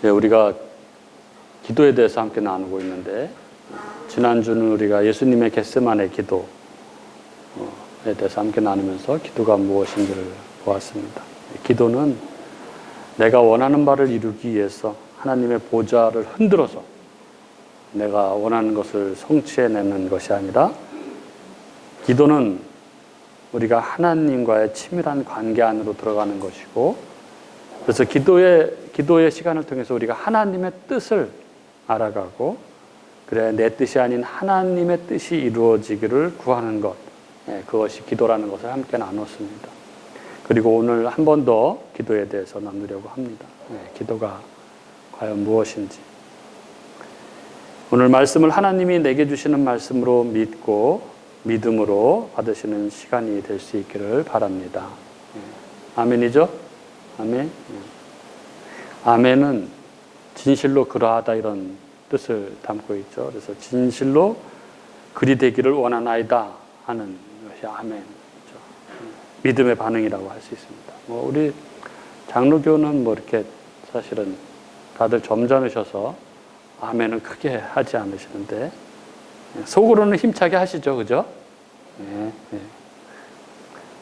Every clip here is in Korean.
우리가 기도에 대해서 함께 나누고 있는데, 지난주는 우리가 예수님의 겟세마네 기도에 대해서 함께 나누면서 기도가 무엇인지를 보았습니다. 기도는 내가 원하는 바를 이루기 위해서 하나님의 보좌를 흔들어서 내가 원하는 것을 성취해내는 것이 아니라, 기도는 우리가 하나님과의 치밀한 관계 안으로 들어가는 것이고, 그래서 기도의 시간을 통해서 우리가 하나님의 뜻을 알아가고, 그래 내 뜻이 아닌 하나님의 뜻이 이루어지기를 구하는 것, 그것이 기도라는 것을 함께 나눴습니다. 그리고 오늘 한 번 더 기도에 대해서 나누려고 합니다. 기도가 과연 무엇인지. 오늘 말씀을 하나님이 내게 주시는 말씀으로 믿고 믿음으로 받으시는 시간이 될 수 있기를 바랍니다. 아멘이죠? 아멘. 아멘은 진실로 그러하다 이런 뜻을 담고 있죠. 그래서 진실로 그리 되기를 원하나이다 하는 것이 아멘이죠. 믿음의 반응이라고 할 수 있습니다. 우리 장로교는 이렇게 사실은 다들 점잖으셔서 아멘은 크게 하지 않으시는데, 속으로는 힘차게 하시죠. 그죠?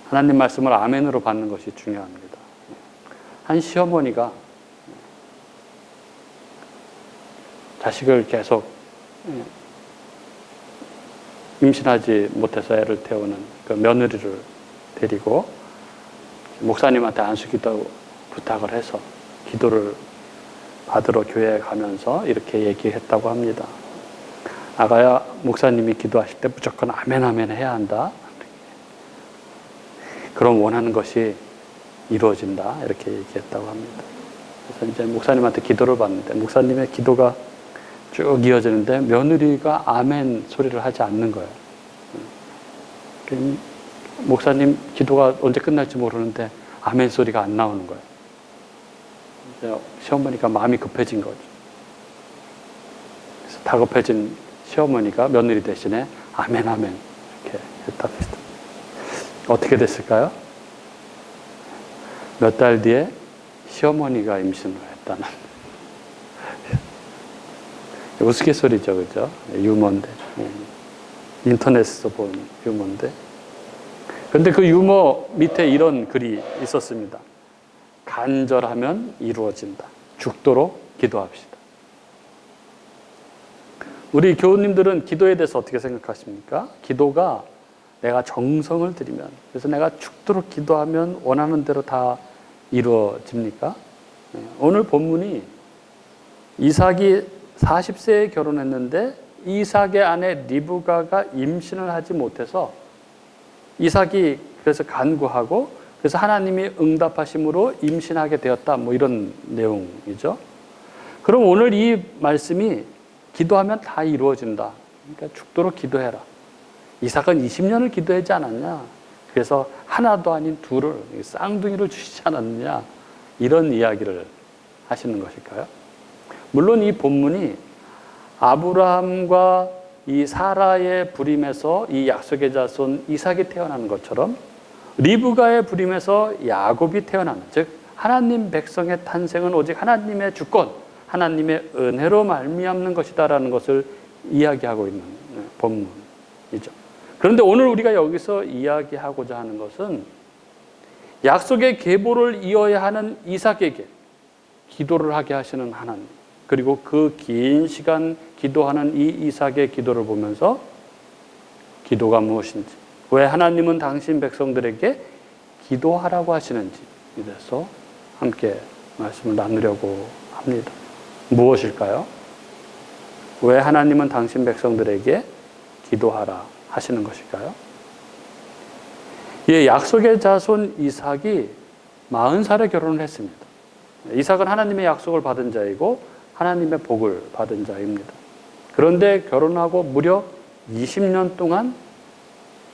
하나님 말씀을 아멘으로 받는 것이 중요합니다. 한 시어머니가 자식을 계속 임신하지 못해서 애를 태우는 그 며느리를 데리고 목사님한테 안수기도 부탁을 해서 기도를 받으러 교회에 가면서 이렇게 얘기했다고 합니다. 아가야, 목사님이 기도하실 때 무조건 아멘 아멘 해야 한다. 그럼 원하는 것이 이루어진다. 이렇게 얘기했다고 합니다. 그래서 이제 목사님한테 기도를 받는데, 목사님의 기도가 쭉 이어지는데 며느리가 아멘 소리를 하지 않는 거예요. 목사님 기도가 언제 끝날지 모르는데 아멘 소리가 안 나오는 거예요. 시어머니가 마음이 급해진 거죠. 그래서 다급해진 시어머니가 며느리 대신에 아멘 아멘 이렇게 했답니다. 어떻게 됐을까요? 몇 달 뒤에 시어머니가 임신을 했다는 우스갯소리죠, 그죠? 유머인데, 인터넷에서 본 유머인데. 그런데 그 유머 밑에 이런 글이 있었습니다. 간절하면 이루어진다. 죽도록 기도합시다. 우리 교우님들은 기도에 대해서 어떻게 생각하십니까? 기도가 내가 정성을 들이면, 그래서 내가 죽도록 기도하면 원하는 대로 다 이루어집니까? 오늘 본문이 이삭이 40세에 결혼했는데 이삭의 아내 리브가가 임신을 하지 못해서 이삭이 그래서 간구하고, 그래서 하나님이 응답하심으로 임신하게 되었다. 이런 내용이죠. 그럼 오늘 이 말씀이 기도하면 다 이루어진다. 그러니까 죽도록 기도해라. 이삭은 20년을 기도하지 않았냐. 그래서 하나도 아닌 둘을, 쌍둥이를 주시지 않았느냐. 이런 이야기를 하시는 것일까요? 물론 이 본문이 아브라함과 이 사라의 부림에서 이 약속의 자손 이삭이 태어나는 것처럼 리브가의 부림에서 야곱이 태어나는, 즉 하나님 백성의 탄생은 오직 하나님의 주권, 하나님의 은혜로 말미암는 것이다라는 것을 이야기하고 있는 본문이죠. 그런데 오늘 우리가 여기서 이야기하고자 하는 것은 약속의 계보를 이어야 하는 이삭에게 기도를 하게 하시는 하나님, 그리고 그 긴 시간 기도하는 이 이삭의 기도를 보면서 기도가 무엇인지, 왜 하나님은 당신 백성들에게 기도하라고 하시는지, 이래서 함께 말씀을 나누려고 합니다. 무엇일까요? 왜 하나님은 당신 백성들에게 기도하라 하시는 것일까요? 예, 약속의 자손 이삭이 40살에 결혼을 했습니다. 이삭은 하나님의 약속을 받은 자이고 하나님의 복을 받은 자입니다. 그런데 결혼하고 무려 20년 동안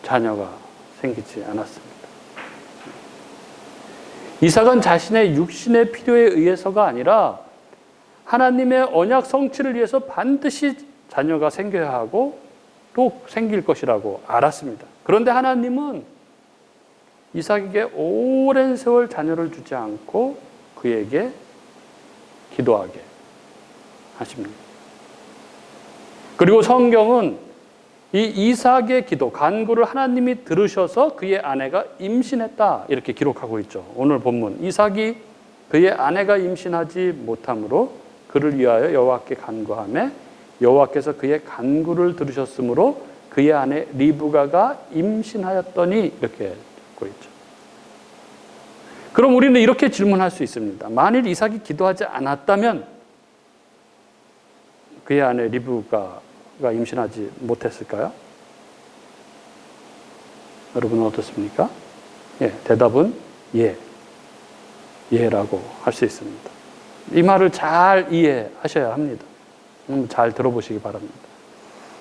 자녀가 생기지 않았습니다. 이삭은 자신의 육신의 필요에 의해서가 아니라 하나님의 언약 성취를 위해서 반드시 자녀가 생겨야 하고 또 생길 것이라고 알았습니다. 그런데 하나님은 이삭에게 오랜 세월 자녀를 주지 않고 그에게 기도하게 하십니다. 그리고 성경은 이 이삭의 기도, 간구를 하나님이 들으셔서 그의 아내가 임신했다 이렇게 기록하고 있죠. 오늘 본문 이삭이 그의 아내가 임신하지 못함으로 그를 위하여 여호와께 간구하매 여호와께서 그의 간구를 들으셨으므로 그의 아내 리브가가 임신하였더니 이렇게 되고 있죠. 그럼 우리는 이렇게 질문할 수 있습니다. 만일 이삭이 기도하지 않았다면 그의 아내 리브가가 임신하지 못했을까요? 여러분은 어떻습니까? 예, 대답은 예라고 할 수 있습니다. 이 말을 잘 이해하셔야 합니다. 잘 들어보시기 바랍니다.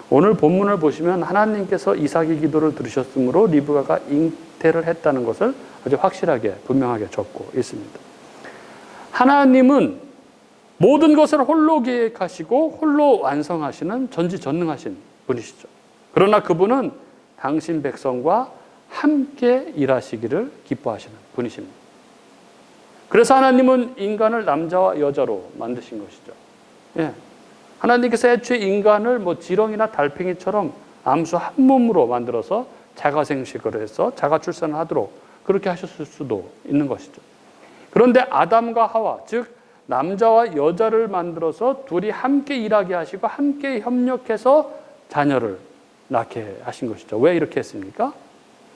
오늘 본문을 보시면 하나님께서 이삭의 기도를 들으셨으므로 리브가가 잉태를 했다는 것을 아주 확실하게 분명하게 적고 있습니다. 하나님은 모든 것을 홀로 계획하시고 홀로 완성하시는 전지전능하신 분이시죠. 그러나 그분은 당신 백성과 함께 일하시기를 기뻐하시는 분이십니다. 그래서 하나님은 인간을 남자와 여자로 만드신 것이죠. 예. 하나님께서 애초에 인간을 지렁이나 달팽이처럼 암수 한 몸으로 만들어서 자가생식을 해서 자가출산을 하도록 그렇게 하셨을 수도 있는 것이죠. 그런데 아담과 하와, 즉 남자와 여자를 만들어서 둘이 함께 일하게 하시고 함께 협력해서 자녀를 낳게 하신 것이죠. 왜 이렇게 했습니까?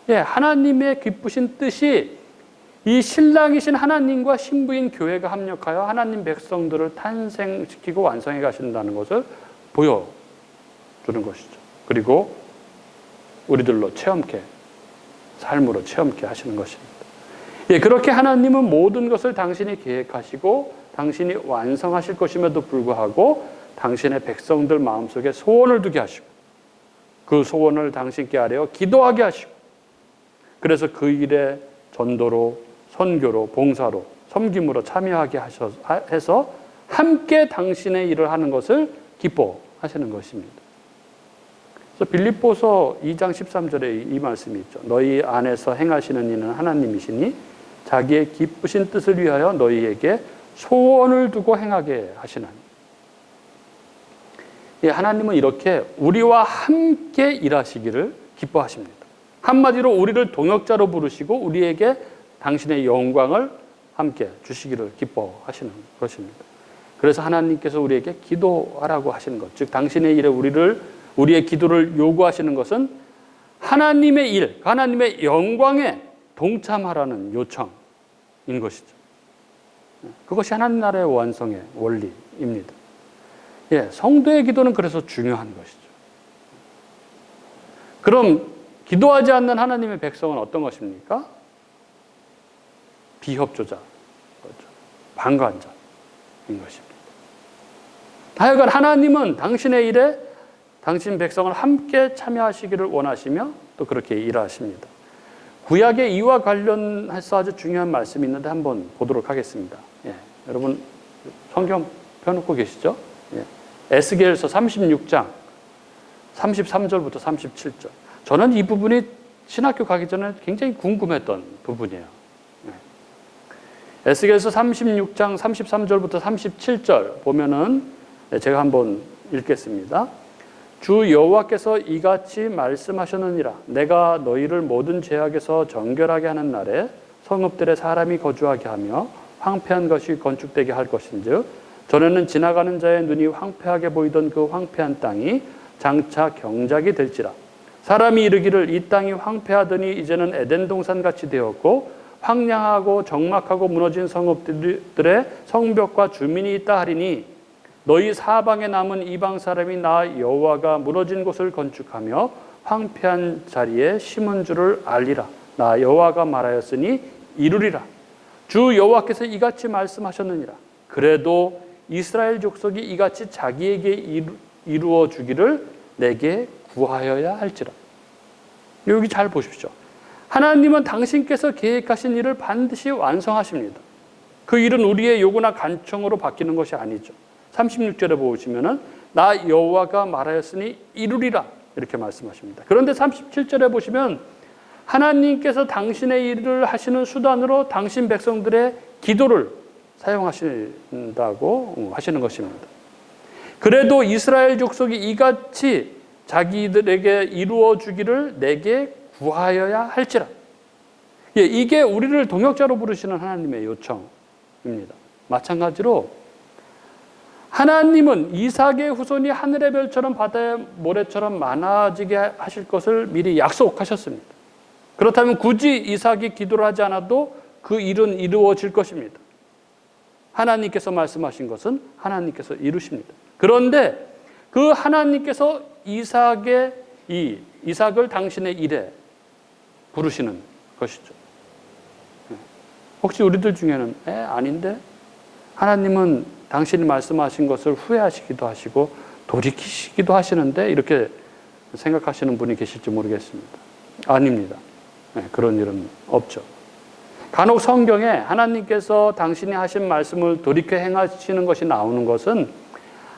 예, 하나님의 기쁘신 뜻이 이 신랑이신 하나님과 신부인 교회가 합력하여 하나님 백성들을 탄생시키고 완성해 가신다는 것을 보여주는 것이죠. 그리고 우리들로 체험케, 삶으로 체험케 하시는 것입니다. 예, 그렇게 하나님은 모든 것을 당신이 계획하시고 당신이 완성하실 것임에도 불구하고 당신의 백성들 마음속에 소원을 두게 하시고 그 소원을 당신께 아뢰어 기도하게 하시고 그래서 그 일에 전도로 선교로 봉사로 섬김으로 참여하게 해서 함께 당신의 일을 하는 것을 기뻐하시는 것입니다. 그래서 빌립보서 2장 13절에 이 말씀이 있죠. 너희 안에서 행하시는 이는 하나님이시니 자기의 기쁘신 뜻을 위하여 너희에게 소원을 두고 행하게 하시나니. 예, 하나님은 이렇게 우리와 함께 일하시기를 기뻐하십니다. 한마디로 우리를 동역자로 부르시고 우리에게 당신의 영광을 함께 주시기를 기뻐하시는 것입니다. 그래서 하나님께서 우리에게 기도하라고 하시는 것, 즉 당신의 일에 우리의 기도를 요구하시는 것은 하나님의 일, 하나님의 영광에 동참하라는 요청인 것이죠. 그것이 하나님 나라의 완성의 원리입니다. 예, 성도의 기도는 그래서 중요한 것이죠. 그럼 기도하지 않는 하나님의 백성은 어떤 것입니까? 비협조자, 방관자인 것입니다. 하여간 하나님은 당신의 일에 당신 백성을 함께 참여하시기를 원하시며 또 그렇게 일하십니다. 구약의 이와 관련해서 아주 중요한 말씀이 있는데 한번 보도록 하겠습니다. 예, 여러분 성경 펴놓고 계시죠? 예, 에스겔서 36장 33절부터 37절. 저는 이 부분이 신학교 가기 전에 굉장히 궁금했던 부분이에요. 에스겔서 36장 33절부터 37절 보면은 제가 한번 읽겠습니다. 주 여호와께서 이같이 말씀하셨느니라. 내가 너희를 모든 죄악에서 정결하게 하는 날에 성읍들에 사람이 거주하게 하며 황폐한 것이 건축되게 할 것인즉 전에는 지나가는 자의 눈이 황폐하게 보이던 그 황폐한 땅이 장차 경작이 될지라. 사람이 이르기를 이 땅이 황폐하더니 이제는 에덴 동산같이 되었고 황량하고 적막하고 무너진 성읍들의 성벽과 주민이 있다 하리니 너희 사방에 남은 이방 사람이 나 여호와가 무너진 곳을 건축하며 황폐한 자리에 심은 줄을 알리라. 나 여호와가 말하였으니 이루리라. 주 여호와께서 이같이 말씀하셨느니라. 그래도 이스라엘 족속이 이같이 자기에게 이루어 주기를 내게 구하여야 할지라. 여기 잘 보십시오. 하나님은 당신께서 계획하신 일을 반드시 완성하십니다. 그 일은 우리의 요구나 간청으로 바뀌는 것이 아니죠. 36절에 보시면은 나 여호와가 말하였으니 이루리라 이렇게 말씀하십니다. 그런데 37절에 보시면 하나님께서 당신의 일을 하시는 수단으로 당신 백성들의 기도를 사용하신다고 하시는 것입니다. 그래도 이스라엘 족속이 이같이 자기들에게 이루어 주기를 내게 구하여야 할지라. 예, 이게 우리를 동역자로 부르시는 하나님의 요청입니다. 마찬가지로 하나님은 이삭의 후손이 하늘의 별처럼 바다의 모래처럼 많아지게 하실 것을 미리 약속하셨습니다. 그렇다면 굳이 이삭이 기도를 하지 않아도 그 일은 이루어질 것입니다. 하나님께서 말씀하신 것은 하나님께서 이루십니다. 그런데 그 하나님께서 이삭을 당신의 일에 부르시는 것이죠. 혹시 우리들 중에는 아닌데 하나님은 당신이 말씀하신 것을 후회하시기도 하시고 돌이키시기도 하시는데 이렇게 생각하시는 분이 계실지 모르겠습니다. 아닙니다. 그런 일은 없죠. 간혹 성경에 하나님께서 당신이 하신 말씀을 돌이켜 행하시는 것이 나오는 것은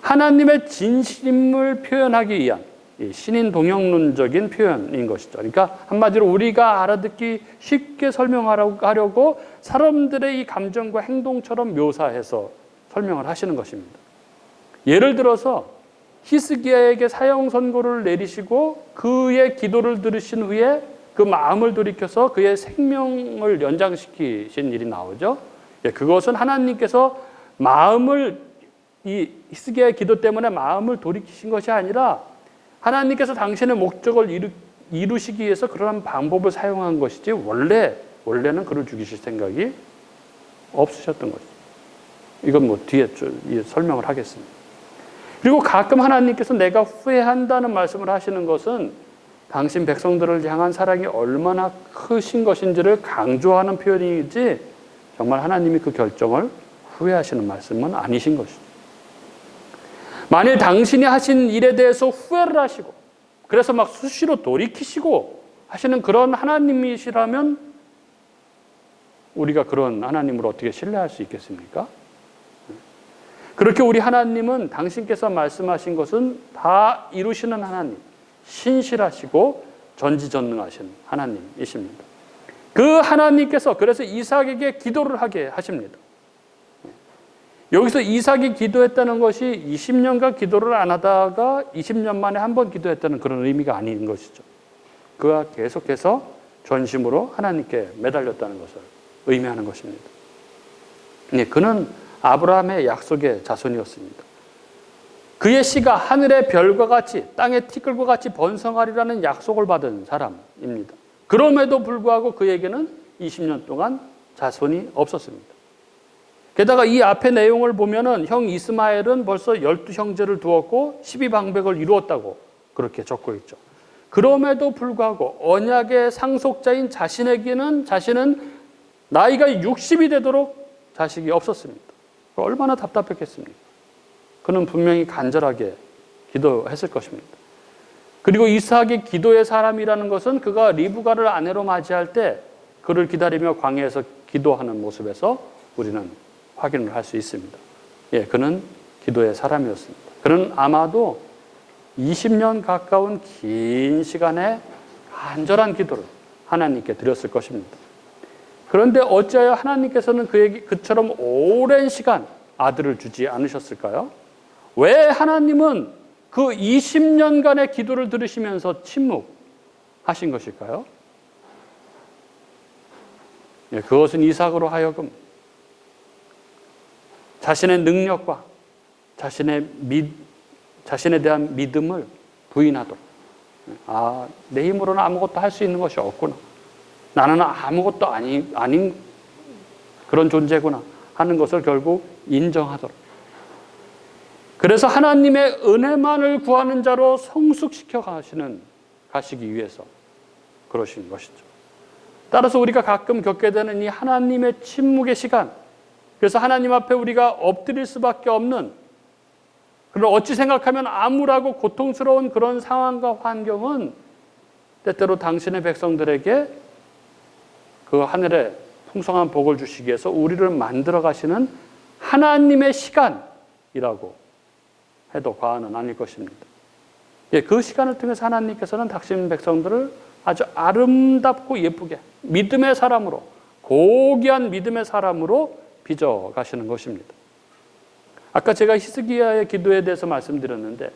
하나님의 진심을 표현하기 위한 신인 동영론적인 표현인 것이죠. 그러니까 한마디로 우리가 알아듣기 쉽게 설명하려고 사람들의 이 감정과 행동처럼 묘사해서 설명을 하시는 것입니다. 예를 들어서 히스기야에게 사형 선고를 내리시고 그의 기도를 들으신 후에 그 마음을 돌이켜서 그의 생명을 연장시키신 일이 나오죠. 그것은 하나님께서 이 히스기야의 기도 때문에 마음을 돌이키신 것이 아니라 하나님께서 당신의 목적을 이루시기 위해서 그러한 방법을 사용한 것이지 원래는 그를 죽이실 생각이 없으셨던 것이죠. 이건 뒤에 설명을 하겠습니다. 그리고 가끔 하나님께서 내가 후회한다는 말씀을 하시는 것은 당신 백성들을 향한 사랑이 얼마나 크신 것인지를 강조하는 표현이지 정말 하나님이 그 결정을 후회하시는 말씀은 아니신 것이죠. 만일 당신이 하신 일에 대해서 후회를 하시고 그래서 막 수시로 돌이키시고 하시는 그런 하나님이시라면 우리가 그런 하나님을 어떻게 신뢰할 수 있겠습니까? 그렇게 우리 하나님은 당신께서 말씀하신 것은 다 이루시는 하나님, 신실하시고 전지전능하신 하나님이십니다. 그 하나님께서 그래서 이삭에게 기도를 하게 하십니다. 여기서 이삭이 기도했다는 것이 20년간 기도를 안 하다가 20년 만에 한 번 기도했다는 그런 의미가 아닌 것이죠. 그가 계속해서 전심으로 하나님께 매달렸다는 것을 의미하는 것입니다. 그는 아브라함의 약속의 자손이었습니다. 그의 씨가 하늘의 별과 같이 땅의 티끌과 같이 번성하리라는 약속을 받은 사람입니다. 그럼에도 불구하고 그에게는 20년 동안 자손이 없었습니다. 게다가 이 앞의 내용을 보면은 형 이스마엘은 벌써 12형제를 두었고 12방백을 이루었다고 그렇게 적고 있죠. 그럼에도 불구하고 언약의 상속자인 자신은 나이가 60이 되도록 자식이 없었습니다. 얼마나 답답했겠습니까? 그는 분명히 간절하게 기도했을 것입니다. 그리고 이삭이 기도의 사람이라는 것은 그가 리브가를 아내로 맞이할 때 그를 기다리며 광야에서 기도하는 모습에서 우리는 확인을 할 수 있습니다. 그는 기도의 사람이었습니다. 그는 아마도 20년 가까운 긴 시간의 간절한 기도를 하나님께 드렸을 것입니다. 그런데 어찌하여 하나님께서는 그에게 그처럼 오랜 시간 아들을 주지 않으셨을까요? 왜 하나님은 그 20년간의 기도를 들으시면서 침묵하신 것일까요? 그것은 이삭으로 하여금 자신의 능력과 자신에 대한 믿음을 부인하도록, 내 힘으로는 아무것도 할 수 있는 것이 없구나, 나는 아무것도 아닌 그런 존재구나 하는 것을 결국 인정하도록, 그래서 하나님의 은혜만을 구하는 자로 성숙시켜 가시기 위해서 그러신 것이죠. 따라서 우리가 가끔 겪게 되는 이 하나님의 침묵의 시간, 그래서 하나님 앞에 우리가 엎드릴 수밖에 없는, 그런 어찌 생각하면 암울하고 고통스러운 그런 상황과 환경은 때때로 당신의 백성들에게 그 하늘의 풍성한 복을 주시기 위해서 우리를 만들어 가시는 하나님의 시간이라고 해도 과언은 아닐 것입니다. 그 시간을 통해서 하나님께서는 당신 백성들을 아주 아름답고 예쁘게 믿음의 사람으로, 고귀한 믿음의 사람으로 빚어 가시는 것입니다. 아까 제가 히스기야의 기도에 대해서 말씀드렸는데,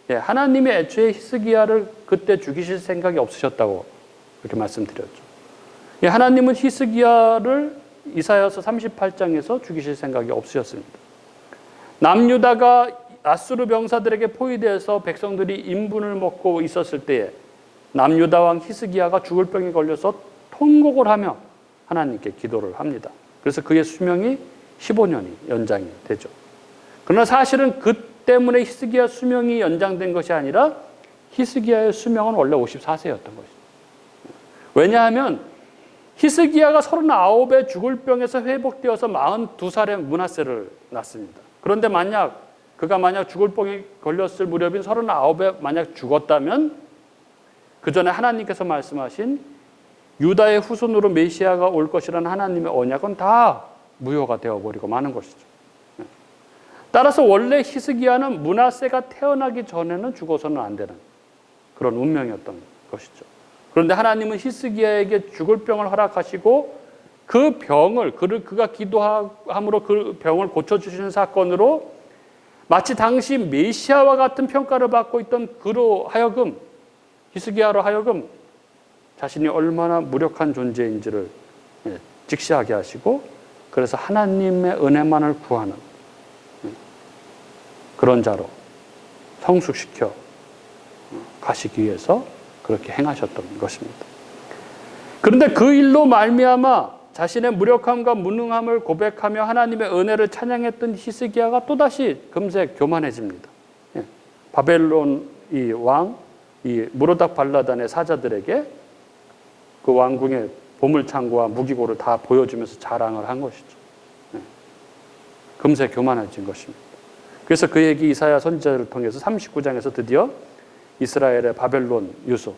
하나님이 애초에 히스기야를 그때 죽이실 생각이 없으셨다고 그렇게 말씀드렸죠. 하나님은 히스기야를 이사야서 38장에서 죽이실 생각이 없으셨습니다. 남유다가 아수르 병사들에게 포위되어서 백성들이 인분을 먹고 있었을 때에 남유다 왕 히스기야가 죽을 병에 걸려서 통곡을 하며 하나님께 기도를 합니다. 그래서 그의 수명이 15년이 연장이 되죠. 그러나 사실은 그 때문에 히스기야 수명이 연장된 것이 아니라 히스기야의 수명은 원래 54세였던 것이죠. 왜냐하면 히스기야가 39에 죽을 병에서 회복되어서 42살에 므낫세를 낳습니다. 그런데 그가 만약 죽을 병에 걸렸을 무렵인 39에 만약 죽었다면 그 전에 하나님께서 말씀하신 유다의 후손으로 메시아가 올 것이라는 하나님의 언약은 다 무효가 되어버리고 마는 것이죠. 따라서 원래 히스기야는 므낫세가 태어나기 전에는 죽어서는 안 되는 그런 운명이었던 것이죠. 그런데 하나님은 히스기야에게 죽을 병을 허락하시고 그 병을 그가 기도함으로 그 병을 고쳐주시는 사건으로 마치 당시 메시아와 같은 평가를 받고 있던 그로 하여금 히스기야로 하여금 자신이 얼마나 무력한 존재인지를 직시하게 하시고 그래서 하나님의 은혜만을 구하는 그런 자로 성숙시켜 가시기 위해서 그렇게 행하셨던 것입니다. 그런데 그 일로 말미암아 자신의 무력함과 무능함을 고백하며 하나님의 은혜를 찬양했던 히스기야가 또다시 금세 교만해집니다. 바벨론 이 왕, 이 무로닥 발라단의 사자들에게 그 왕궁의 보물창고와 무기고를 다 보여주면서 자랑을 한 것이죠. 금세 교만해진 것입니다. 그래서 그 얘기 이사야 선지자를 통해서 39장에서 드디어 이스라엘의 바벨론 유수,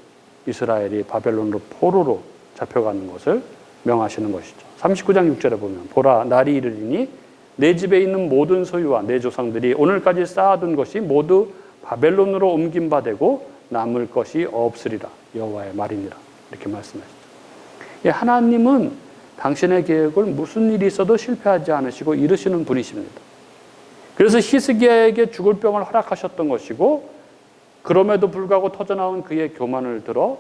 이스라엘이 바벨론으로 포로로 잡혀가는 것을 명하시는 것이죠. 39장 6절에 보면 보라 날이 이르리니 내 집에 있는 모든 소유와 내 조상들이 오늘까지 쌓아둔 것이 모두 바벨론으로 옮긴 바 되고 남을 것이 없으리라 여호와의 말이니라 이렇게 말씀하시죠. 하나님은 당신의 계획을 무슨 일이 있어도 실패하지 않으시고 이루시는 분이십니다. 그래서 히스기야에게 죽을 병을 허락하셨던 것이고 그럼에도 불구하고 터져나온 그의 교만을 들어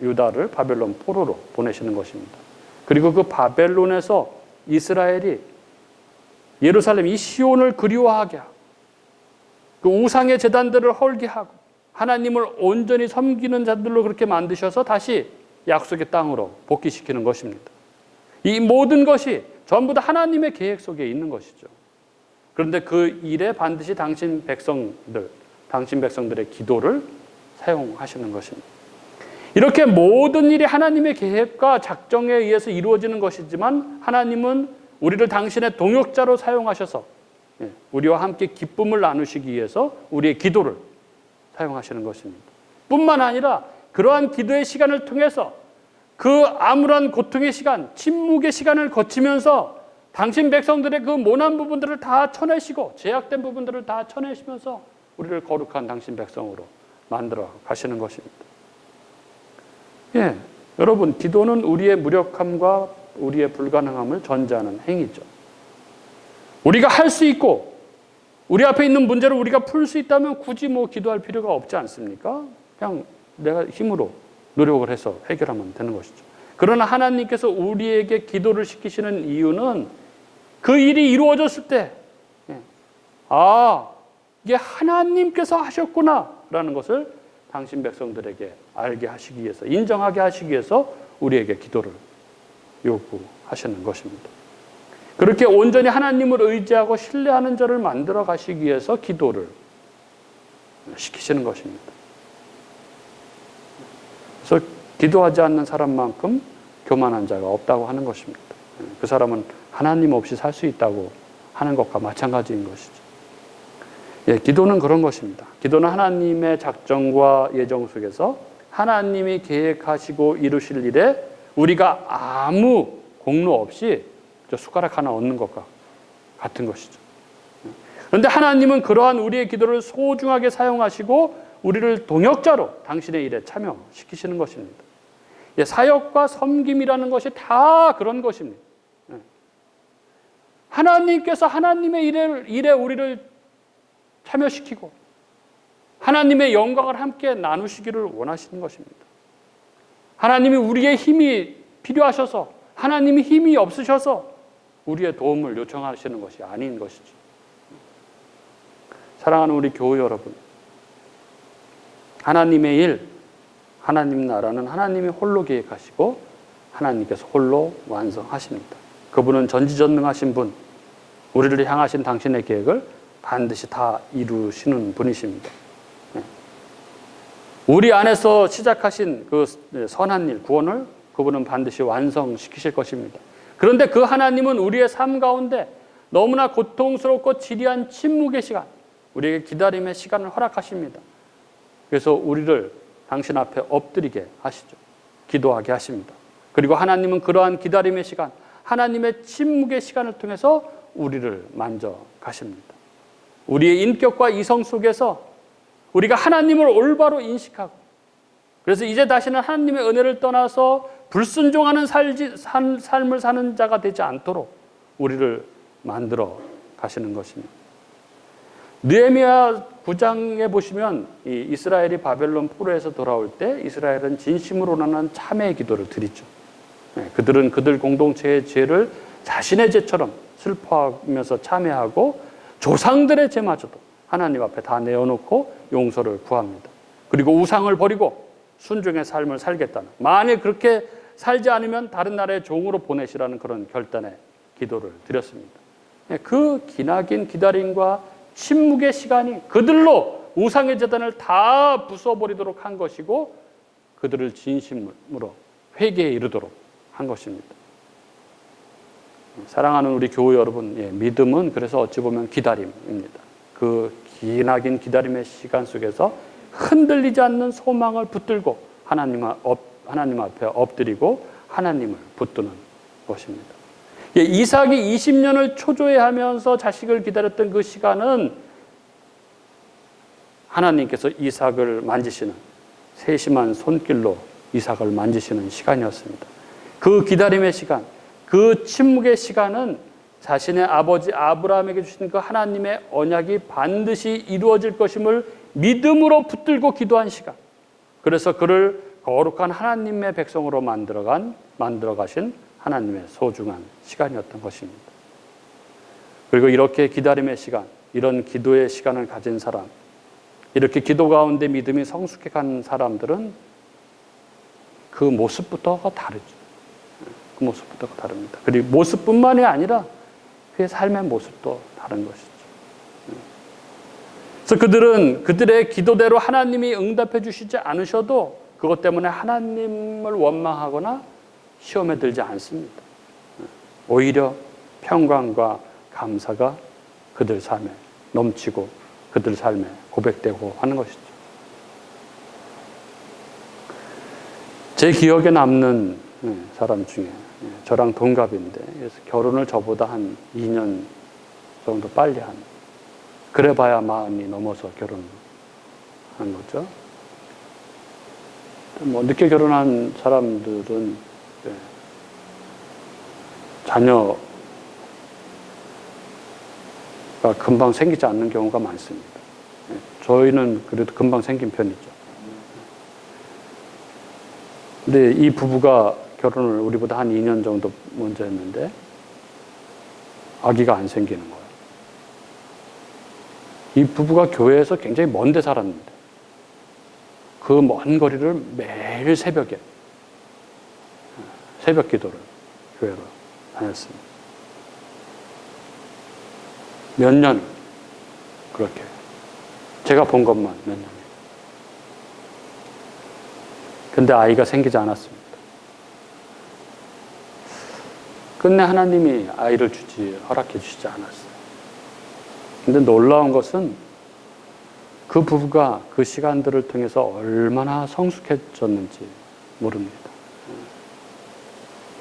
유다를 바벨론 포로로 보내시는 것입니다. 그리고 그 바벨론에서 이스라엘이 예루살렘 이 시온을 그리워하게 하고 그 우상의 제단들을 헐게 하고 하나님을 온전히 섬기는 자들로 그렇게 만드셔서 다시 약속의 땅으로 복귀시키는 것입니다. 이 모든 것이 전부 다 하나님의 계획 속에 있는 것이죠. 그런데 그 일에 반드시 당신 백성들의 기도를 사용하시는 것입니다. 이렇게 모든 일이 하나님의 계획과 작정에 의해서 이루어지는 것이지만 하나님은 우리를 당신의 동역자로 사용하셔서 우리와 함께 기쁨을 나누시기 위해서 우리의 기도를 사용하시는 것입니다. 뿐만 아니라 그러한 기도의 시간을 통해서 그 암울한 고통의 시간, 침묵의 시간을 거치면서 당신 백성들의 그 모난 부분들을 다 쳐내시고 제약된 부분들을 다 쳐내시면서 우리를 거룩한 당신 백성으로 만들어 가시는 것입니다. 여러분, 기도는 우리의 무력함과 우리의 불가능함을 전제하는 행위죠. 우리가 할 수 있고 우리 앞에 있는 문제를 우리가 풀 수 있다면 굳이 기도할 필요가 없지 않습니까? 그냥 내가 힘으로 노력을 해서 해결하면 되는 것이죠. 그러나 하나님께서 우리에게 기도를 시키시는 이유는 그 일이 이루어졌을 때 이게 하나님께서 하셨구나 라는 것을 당신 백성들에게 알게 하시기 위해서, 인정하게 하시기 위해서 우리에게 기도를 요구하시는 것입니다. 그렇게 온전히 하나님을 의지하고 신뢰하는 자를 만들어 가시기 위해서 기도를 시키시는 것입니다. 그래서 기도하지 않는 사람만큼 교만한 자가 없다고 하는 것입니다. 그 사람은 하나님 없이 살 수 있다고 하는 것과 마찬가지인 것이죠. 기도는 그런 것입니다. 기도는 하나님의 작정과 예정 속에서 하나님이 계획하시고 이루실 일에 우리가 아무 공로 없이 숟가락 하나 얻는 것과 같은 것이죠. 그런데 하나님은 그러한 우리의 기도를 소중하게 사용하시고 우리를 동역자로 당신의 일에 참여시키시는 것입니다. 사역과 섬김이라는 것이 다 그런 것입니다. 하나님께서 하나님의 일에 우리를 참여시키고 하나님의 영광을 함께 나누시기를 원하시는 것입니다. 하나님이 우리의 힘이 필요하셔서, 하나님이 힘이 없으셔서 우리의 도움을 요청하시는 것이 아닌 것이죠. 사랑하는 우리 교우 여러분, 하나님의 일, 하나님 나라는 하나님이 홀로 계획하시고 하나님께서 홀로 완성하십니다. 그분은 전지전능하신 분, 우리를 향하신 당신의 계획을 반드시 다 이루시는 분이십니다. 우리 안에서 시작하신 그 선한 일, 구원을 그분은 반드시 완성시키실 것입니다. 그런데 그 하나님은 우리의 삶 가운데 너무나 고통스럽고 지리한 침묵의 시간, 우리에게 기다림의 시간을 허락하십니다. 그래서 우리를 당신 앞에 엎드리게 하시죠. 기도하게 하십니다. 그리고 하나님은 그러한 기다림의 시간, 하나님의 침묵의 시간을 통해서 우리를 만져 가십니다. 우리의 인격과 이성 속에서 우리가 하나님을 올바로 인식하고, 그래서 이제 다시는 하나님의 은혜를 떠나서 불순종하는 삶을 사는 자가 되지 않도록 우리를 만들어 가시는 것입니다. 느헤미야 9장에 보시면 이 이스라엘이 바벨론 포로에서 돌아올 때 이스라엘은 진심으로 원하는 참회의 기도를 드리죠. 그들은 그들 공동체의 죄를 자신의 죄처럼 슬퍼하면서 참회하고 조상들의 죄마저도 하나님 앞에 다 내어놓고 용서를 구합니다. 그리고 우상을 버리고 순종의 삶을 살겠다는, 만일 그렇게 살지 않으면 다른 나라의 종으로 보내시라는 그런 결단의 기도를 드렸습니다. 그 기나긴 기다림과 침묵의 시간이 그들로 우상의 제단을 다 부숴버리도록 한 것이고 그들을 진심으로 회개에 이르도록 한 것입니다. 사랑하는 우리 교우 여러분, 믿음은 그래서 어찌 보면 기다림입니다. 그 기나긴 기다림의 시간 속에서 흔들리지 않는 소망을 붙들고 하나님 앞에 엎드리고 하나님을 붙드는 것입니다. 이삭이 20년을 초조해하면서 자식을 기다렸던 그 시간은 하나님께서 이삭을 만지시는, 세심한 손길로 이삭을 만지시는 시간이었습니다. 그 기다림의 시간, 그 침묵의 시간은 자신의 아버지 아브라함에게 주신 그 하나님의 언약이 반드시 이루어질 것임을 믿음으로 붙들고 기도한 시간, 그래서 그를 거룩한 하나님의 백성으로 만들어 가신 하나님의 소중한 시간이었던 것입니다. 그리고 이렇게 기다림의 시간, 이런 기도의 시간을 가진 사람, 이렇게 기도 가운데 믿음이 성숙해 간 사람들은 그 모습부터가 다르죠. 그 모습부터가 다릅니다. 그리고 모습뿐만이 아니라 그의 삶의 모습도 다른 것이죠. 그래서 그들은 그들의 기도대로 하나님이 응답해 주시지 않으셔도 그것 때문에 하나님을 원망하거나 시험에 들지 않습니다. 오히려 평강과 감사가 그들 삶에 넘치고 그들 삶에 고백되고 하는 것이죠. 제 기억에 남는 사람 중에 저랑 동갑인데, 그래서 결혼을 저보다 한 2년 정도 빨리 한, 그래봐야 40이 넘어서 결혼한 거죠. 뭐 늦게 결혼한 사람들은 자녀가 금방 생기지 않는 경우가 많습니다. 저희는 그래도 금방 생긴 편이죠. 근데 이 부부가 결혼을 우리보다 한 2년 정도 먼저 했는데 아기가 안 생기는 거예요. 이 부부가 교회에서 굉장히 먼 데 살았는데 그 먼 거리를 매일 새벽에 새벽 기도를 교회로 다녔습니다. 몇 년 그렇게 제가 본 것만 몇 년. 근데 아이가 생기지 않았습니다. 끝내 하나님이 아이를 허락해 주시지 않았어요. 근데 놀라운 것은 그 부부가 그 시간들을 통해서 얼마나 성숙해졌는지 모릅니다.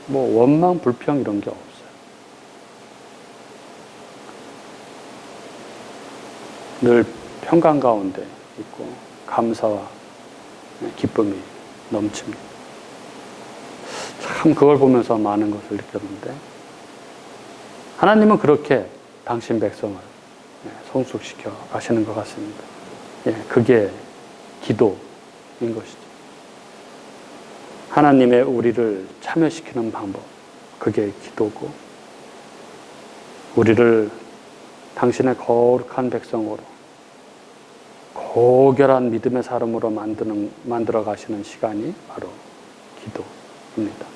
뭐 원망, 불평 이런 게 없어요. 늘 평강 가운데 있고 감사와 기쁨이 넘칩니다. 참 그걸 보면서 많은 것을 느꼈는데 하나님은 그렇게 당신 백성을 성숙시켜 가시는 것 같습니다. 그게 기도인 것이죠. 하나님의 우리를 참여시키는 방법, 그게 기도고, 우리를 당신의 거룩한 백성으로 고결한 믿음의 사람으로 만들어 가시는 시간이 바로 기도입니다.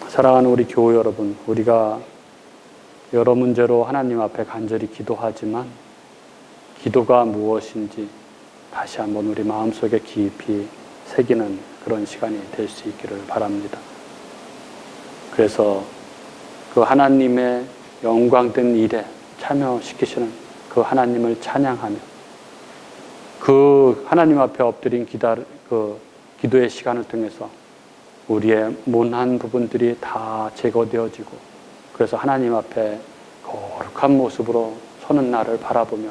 사랑하는 우리 교우 여러분, 우리가 여러 문제로 하나님 앞에 간절히 기도하지만 기도가 무엇인지 다시 한번 우리 마음속에 깊이 새기는 그런 시간이 될 수 있기를 바랍니다. 그래서 그 하나님의 영광된 일에 참여시키시는 그 하나님을 찬양하며 그 하나님 앞에 엎드린 기도의 시간을 통해서 우리의 못난 부분들이 다 제거되어지고, 그래서 하나님 앞에 거룩한 모습으로 서는 날을 바라보며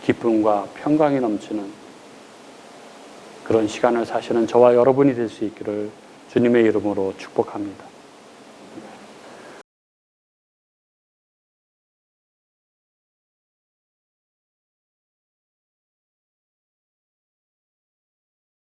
기쁨과 평강이 넘치는 그런 시간을 사시는 저와 여러분이 될 수 있기를 주님의 이름으로 축복합니다.